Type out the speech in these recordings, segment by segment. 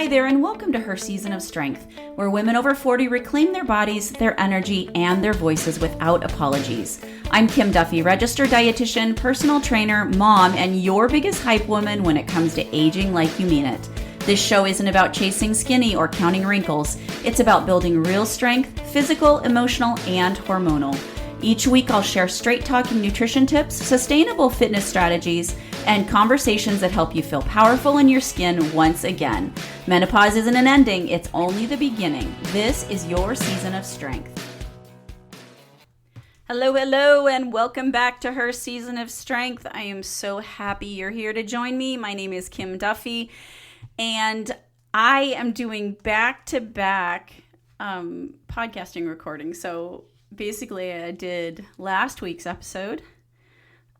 Hi there, and welcome to Her Season of Strength, where women over 40 reclaim their bodies, their energy, and their voices without apologies. I'm Kim Duffy, registered dietitian, personal trainer, mom, and your biggest hype woman when it comes to aging like you mean it. This show isn't about chasing skinny or counting wrinkles. It's about building real strength, physical, emotional, and hormonal. Each week, I'll share straight-talking nutrition tips, sustainable fitness strategies, and conversations that help you feel powerful in your skin once again. Menopause isn't an ending, it's only the beginning. This is your season of strength. Hello, and welcome back to Her Season of Strength. I am so happy you're here to join me. My name is Kim Duffy, and I am doing back-to-back podcasting recordings. So basically, I did last week's episode,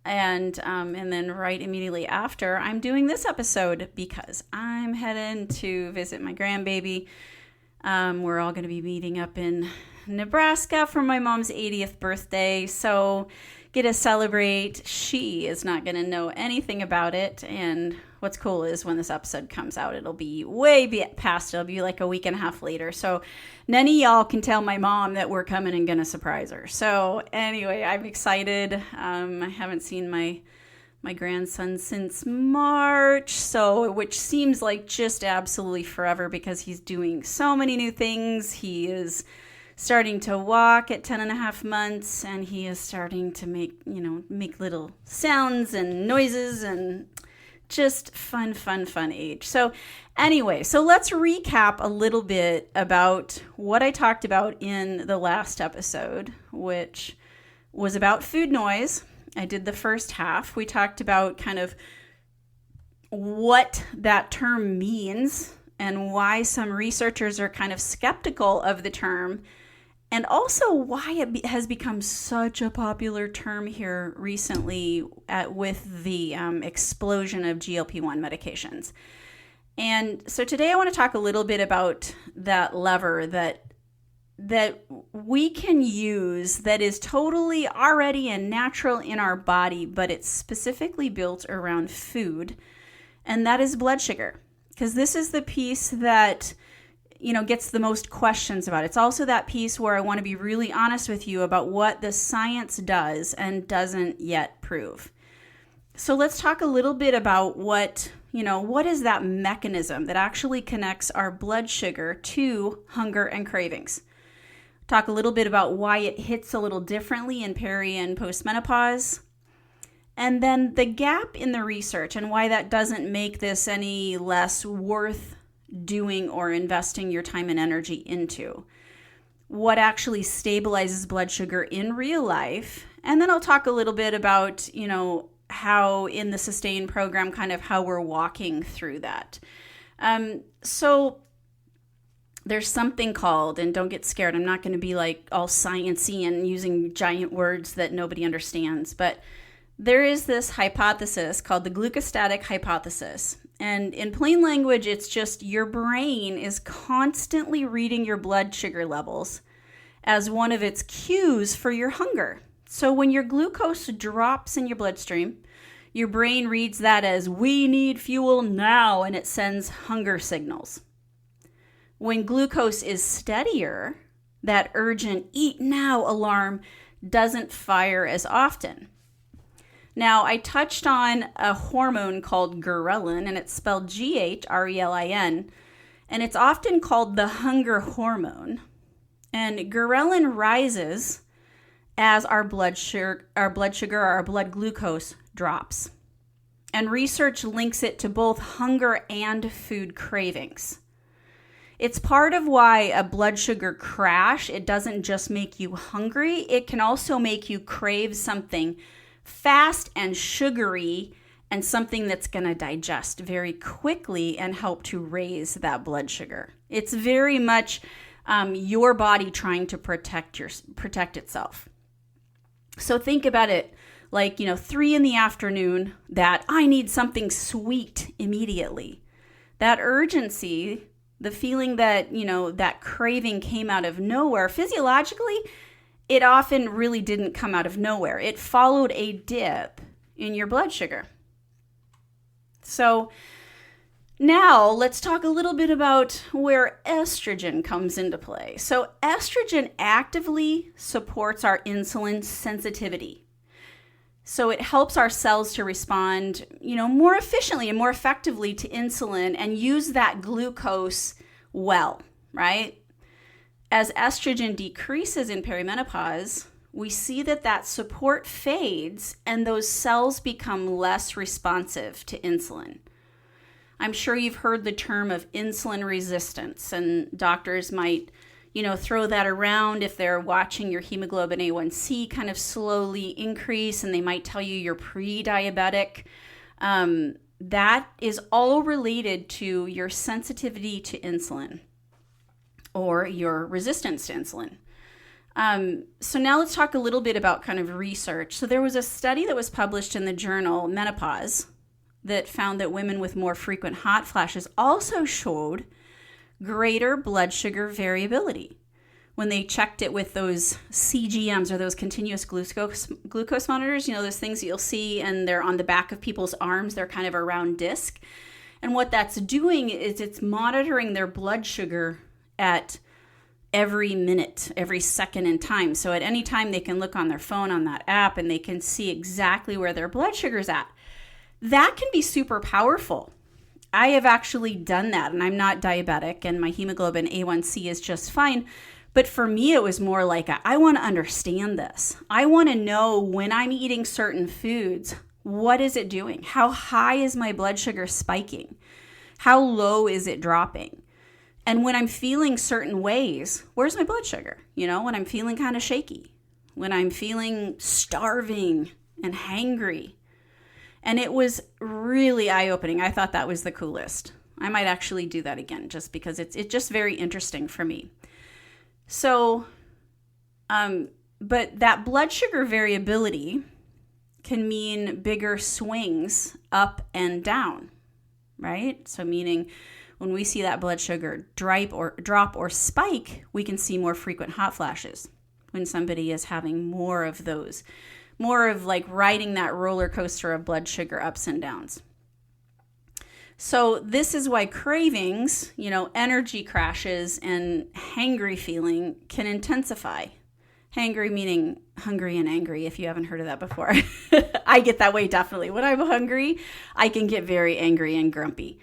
and then right immediately after, I'm doing this episode because I'm heading to visit my grandbaby. We're all going to be meeting up in Nebraska for my mom's 80th birthday, so get to celebrate. She is not going to know anything about it, and what's cool is when this episode comes out, it'll be past. It'll be like a week and a half later, so none of y'all can tell my mom that we're coming and gonna surprise her. So anyway, I'm excited. I haven't seen my grandson since March, which seems like just absolutely forever because he's doing so many new things. He is starting to walk at 10 and a half months, and he is starting to make little sounds and noises, and just fun age. So anyway, so let's recap a little bit about what I talked about in the last episode, which was about food noise. I did the first half. We talked about kind of what that term means and why some researchers are kind of skeptical of the term, and also why it has become such a popular term here recently with the explosion of GLP-1 medications. And so today I want to talk a little bit about that lever that we can use that is totally already and natural in our body, but it's specifically built around food, and that is blood sugar. Because this is the piece that gets the most questions about. It's also that piece where I want to be really honest with you about what the science does and doesn't yet prove. So let's talk a little bit about what is that mechanism that actually connects our blood sugar to hunger and cravings. Talk a little bit about why it hits a little differently in peri and postmenopause. And then the gap in the research and why that doesn't make this any less worth doing or investing your time and energy into. What actually stabilizes blood sugar in real life. And then I'll talk a little bit about, how in the Sustain program, kind of how we're walking through that. So there's something called, and don't get scared, I'm not going to be like all sciencey and using giant words that nobody understands, but there is this hypothesis called the glucostatic hypothesis. And in plain language, it's just your brain is constantly reading your blood sugar levels as one of its cues for your hunger. So when your glucose drops in your bloodstream, your brain reads that as we need fuel now, and it sends hunger signals. When glucose is steadier, that urgent eat now alarm doesn't fire as often. Now, I touched on a hormone called ghrelin, and it's spelled Ghrelin, and it's often called the hunger hormone. And ghrelin rises as our blood glucose drops. And research links it to both hunger and food cravings. It's part of why a blood sugar crash, it doesn't just make you hungry, it can also make you crave something fast and sugary, and something that's going to digest very quickly and help to raise that blood sugar. It's very much your body trying to protect itself. So think about it like 3 p.m, that I need something sweet immediately. That urgency, the feeling that that craving came out of nowhere, physiologically it often really didn't come out of nowhere. It followed a dip in your blood sugar. So Now, let's talk a little bit about where estrogen comes into play. So, estrogen actively supports our insulin sensitivity. So, it helps our cells to respond, more efficiently and more effectively to insulin and use that glucose well, right? As estrogen decreases in perimenopause, we see that support fades and those cells become less responsive to insulin. I'm sure you've heard the term of insulin resistance, and doctors might, throw that around if they're watching your hemoglobin A1C kind of slowly increase, and they might tell you you're pre-diabetic. That is all related to your sensitivity to insulin or your resistance to insulin. So now let's talk a little bit about kind of research. So there was a study that was published in the journal Menopause that found that women with more frequent hot flashes also showed greater blood sugar variability when they checked it with those CGMs, or those continuous glucose monitors, those things that you'll see, and they're on the back of people's arms. They're kind of a round disc. And what that's doing is it's monitoring their blood sugar at every minute, every second in time. So at any time they can look on their phone on that app and they can see exactly where their blood sugar's at. That can be super powerful. I have actually done that, and I'm not diabetic, and my hemoglobin A1C is just fine. But for me, it was more like, I want to understand this. I want to know when I'm eating certain foods, what is it doing? How high is my blood sugar spiking? How low is it dropping? And when I'm feeling certain ways, where's my blood sugar? When I'm feeling kind of shaky, when I'm feeling starving and hangry. And it was really eye-opening. I thought that was the coolest. I might actually do that again just because it's just very interesting for me. So, but that blood sugar variability can mean bigger swings up and down, right? So meaning when we see that blood sugar drop or spike, we can see more frequent hot flashes when somebody is having more of those. More of like riding that roller coaster of blood sugar ups and downs. So this is why cravings, energy crashes and hangry feeling can intensify. Hangry meaning hungry and angry, if you haven't heard of that before. I get that way definitely. When I'm hungry, I can get very angry and grumpy.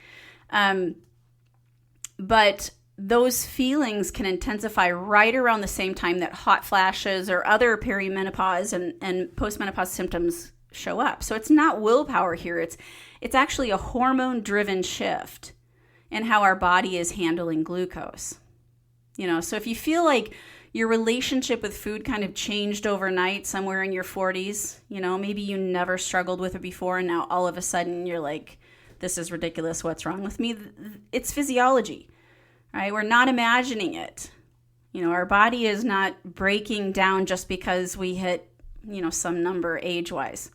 But those feelings can intensify right around the same time that hot flashes or other perimenopause and postmenopause symptoms show up. So it's not willpower here. It's actually a hormone-driven shift in how our body is handling glucose. So if you feel like your relationship with food kind of changed overnight somewhere in your 40s, maybe you never struggled with it before, and now all of a sudden you're like, this is ridiculous. What's wrong with me? It's physiology. Right? We're not imagining it. Our body is not breaking down just because we hit, some number age-wise.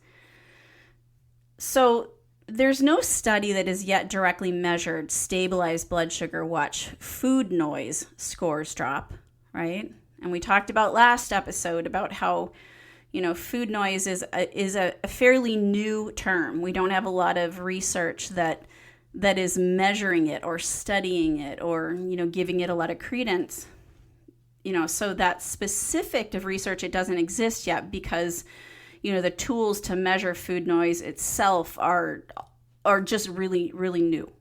So there's no study that has yet directly measured stabilized blood sugar. Watch food noise scores drop, right? And we talked about last episode about how, food noise is a fairly new term. We don't have a lot of research that is measuring it or studying it or, giving it a lot of credence. So that specific of research, it doesn't exist yet because, the tools to measure food noise itself are just really, really new.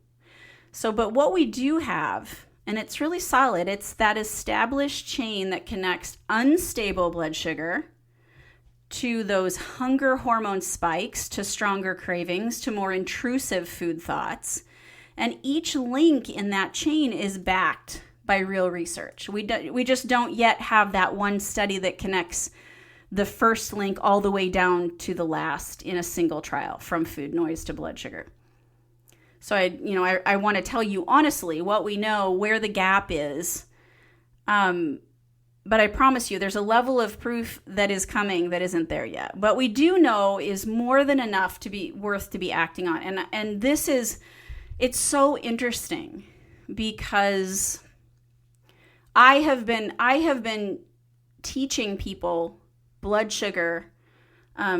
So, but what we do have, and it's really solid, it's that established chain that connects unstable blood sugar to those hunger hormone spikes, to stronger cravings, to more intrusive food thoughts. And each link in that chain is backed by real research. We just don't yet have that one study that connects the first link all the way down to the last in a single trial from food noise to blood sugar. So I want to tell you honestly what we know, where the gap is. But I promise you, there's a level of proof that is coming that isn't there yet. What we do know is more than enough to be worth to be acting on. And this is, it's so interesting because I have been teaching people blood sugar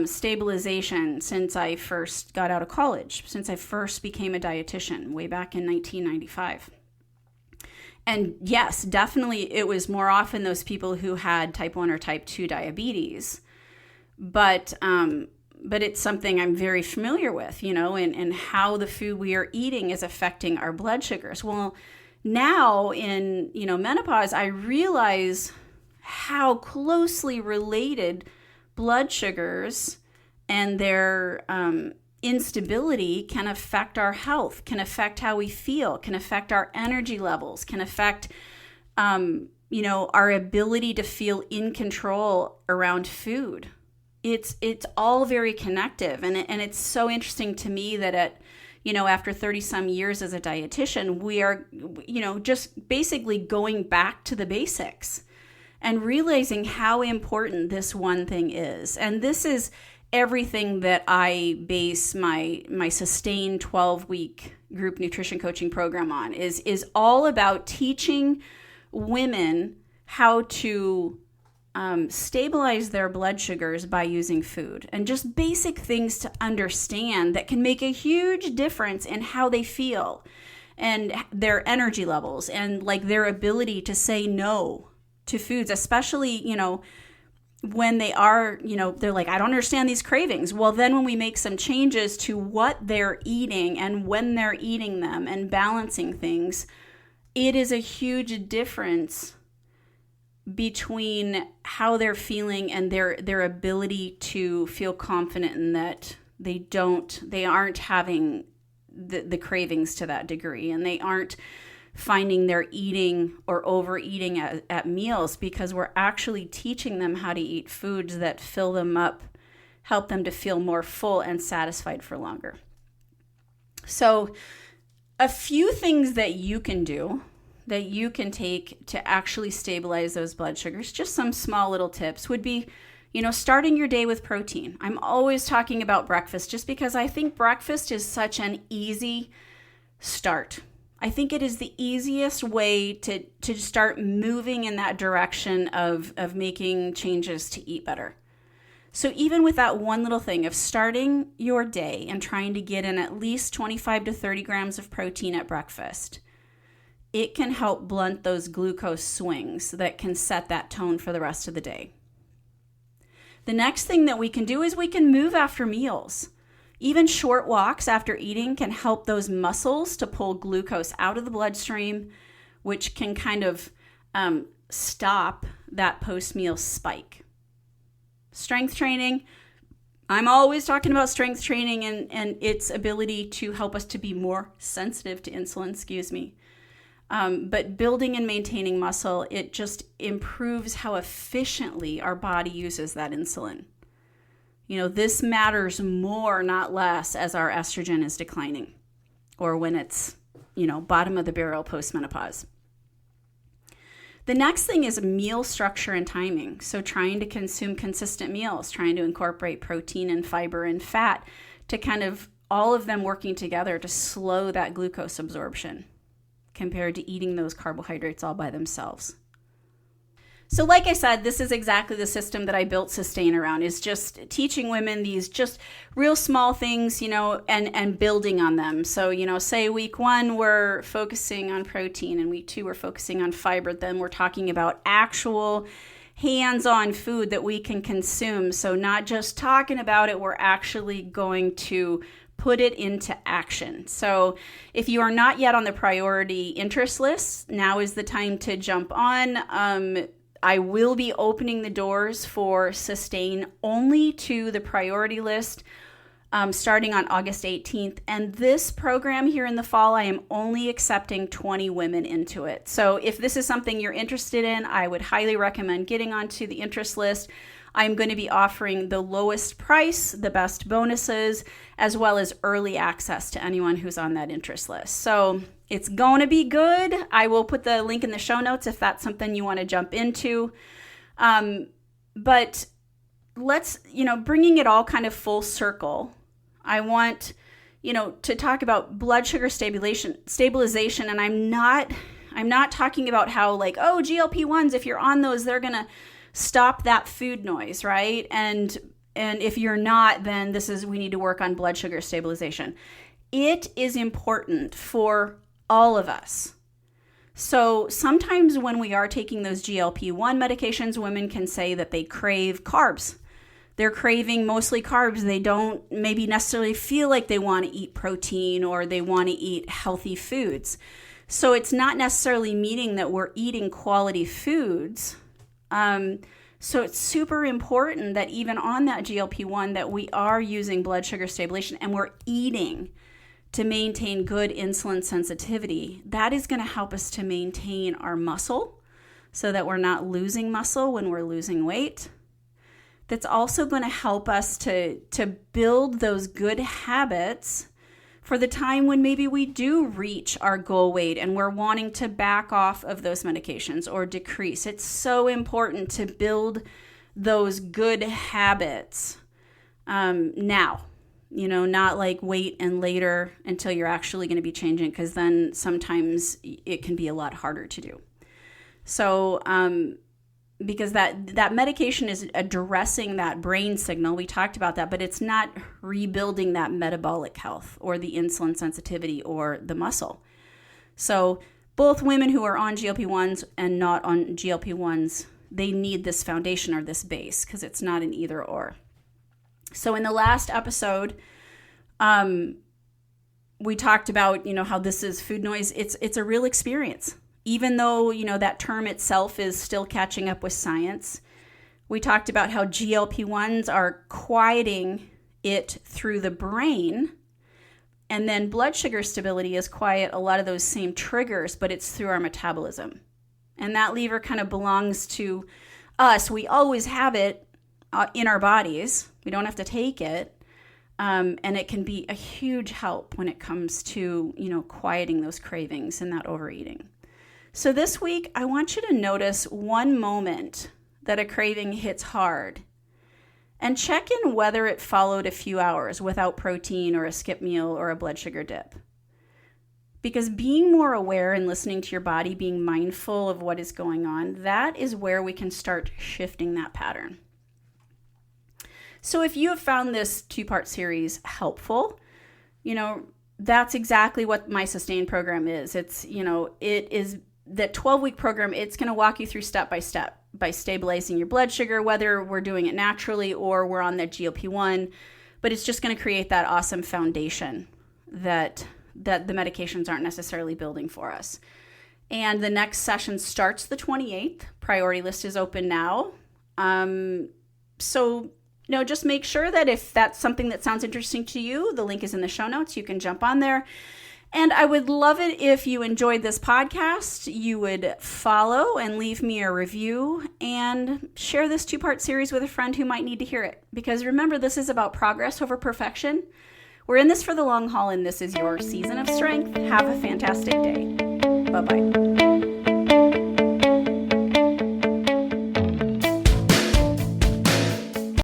stabilization since I first got out of college, since I first became a dietitian way back in 1995. And yes, definitely it was more often those people who had type 1 or type 2 diabetes. But it's something I'm very familiar with, and how the food we are eating is affecting our blood sugars. Well, now in, menopause, I realize how closely related blood sugars and their instability can affect our health, can affect how we feel, can affect our energy levels, can affect, our ability to feel in control around food. It's all very connective. And it's so interesting to me that after 30 some years as a dietitian, we are, just basically going back to the basics and realizing how important this one thing is. And this is everything that I base my sustained 12-week group nutrition coaching program on is all about teaching women how to stabilize their blood sugars by using food, and just basic things to understand that can make a huge difference in how they feel and their energy levels and like their ability to say no to foods, especially, when they are, they're like, I don't understand these cravings. Well, then when we make some changes to what they're eating and when they're eating them and balancing things, it is a huge difference between how they're feeling and their ability to feel confident in that they aren't having the cravings to that degree, and they aren't finding they're eating or overeating at meals, because we're actually teaching them how to eat foods that fill them up, help them to feel more full and satisfied for longer. So a few things that you can do, that you can take to actually stabilize those blood sugars, just some small little tips, would be, starting your day with protein. I'm always talking about breakfast just because I think breakfast is such an easy start. I think it is the easiest way to start moving in that direction of making changes to eat better. So even with that one little thing of starting your day and trying to get in at least 25 to 30 grams of protein at breakfast, it can help blunt those glucose swings that can set that tone for the rest of the day. The next thing that we can do is we can move after meals. Even short walks after eating can help those muscles to pull glucose out of the bloodstream, which can kind of stop that post-meal spike. Strength training. I'm always talking about strength training and its ability to help us to be more sensitive to insulin, but building and maintaining muscle, it just improves how efficiently our body uses that insulin. This matters more, not less, as our estrogen is declining or when it's, bottom of the barrel post-menopause. The next thing is meal structure and timing. So trying to consume consistent meals, trying to incorporate protein and fiber and fat to kind of all of them working together to slow that glucose absorption compared to eating those carbohydrates all by themselves. So like I said, this is exactly the system that I built Sustain around, is just teaching women these just real small things, and building on them. So, say week 1, we're focusing on protein, and week 2, we're focusing on fiber. Then we're talking about actual hands-on food that we can consume. So not just talking about it, we're actually going to put it into action. So if you are not yet on the priority interest list, now is the time to jump on. I will be opening the doors for Sustain only to the priority list starting on August 18th. And this program here in the fall, I am only accepting 20 women into it. So if this is something you're interested in, I would highly recommend getting onto the interest list. I'm going to be offering the lowest price, the best bonuses, as well as early access to anyone who's on that interest list. So it's going to be good. I will put the link in the show notes if that's something you want to jump into. But let's, bringing it all kind of full circle, I want, to talk about blood sugar stabilization. And I'm not talking about how GLP-1s, if you're on those, they're going to stop that food noise, right? And And if you're not, then we need to work on blood sugar stabilization. It is important for all of us. So sometimes when we are taking those GLP-1 medications, women can say that they crave carbs. They're craving mostly carbs. They don't maybe necessarily feel like they want to eat protein or they want to eat healthy foods. So it's not necessarily meaning that we're eating quality foods. So it's super important that even on that GLP-1 that we are using blood sugar stabilization and we're eating to maintain good insulin sensitivity. That is going to help us to maintain our muscle so that we're not losing muscle when we're losing weight. That's also going to help us to build those good habits for the time when maybe we do reach our goal weight and we're wanting to back off of those medications or decrease. It's so important to build those good habits now, not like wait and later until you're actually going to be changing, because then sometimes it can be a lot harder to do. So, because that medication is addressing that brain signal. We talked about that, but it's not rebuilding that metabolic health or the insulin sensitivity or the muscle. So both women who are on GLP-1s and not on GLP-1s, they need this foundation or this base, because it's not an either or. So in the last episode, we talked about, how this is food noise. It's a real experience. Even though, that term itself is still catching up with science, we talked about how GLP-1s are quieting it through the brain, and then blood sugar stability is quiet a lot of those same triggers, but it's through our metabolism. And that lever kind of belongs to us. We always have it in our bodies. We don't have to take it. And it can be a huge help when it comes to, quieting those cravings and that overeating. So this week, I want you to notice one moment that a craving hits hard and check in whether it followed a few hours without protein or a skip meal or a blood sugar dip. Because being more aware and listening to your body, being mindful of what is going on, that is where we can start shifting that pattern. So if you have found this 2-part series helpful, that's exactly what my Sustain program is. It's, it is that 12-week program. It's going to walk you through step by step by stabilizing your blood sugar, whether we're doing it naturally or we're on that GLP-1, but it's just going to create that awesome foundation that the medications aren't necessarily building for us. And the next session starts the 28th. Priority list is open now. So just make sure that if that's something that sounds interesting to you, the link is in the show notes. You can jump on there. And I would love it if you enjoyed this podcast, you would follow and leave me a review and share this 2-part series with a friend who might need to hear it. Because remember, this is about progress over perfection. We're in this for the long haul, and this is your season of strength. Have a fantastic day. Bye-bye.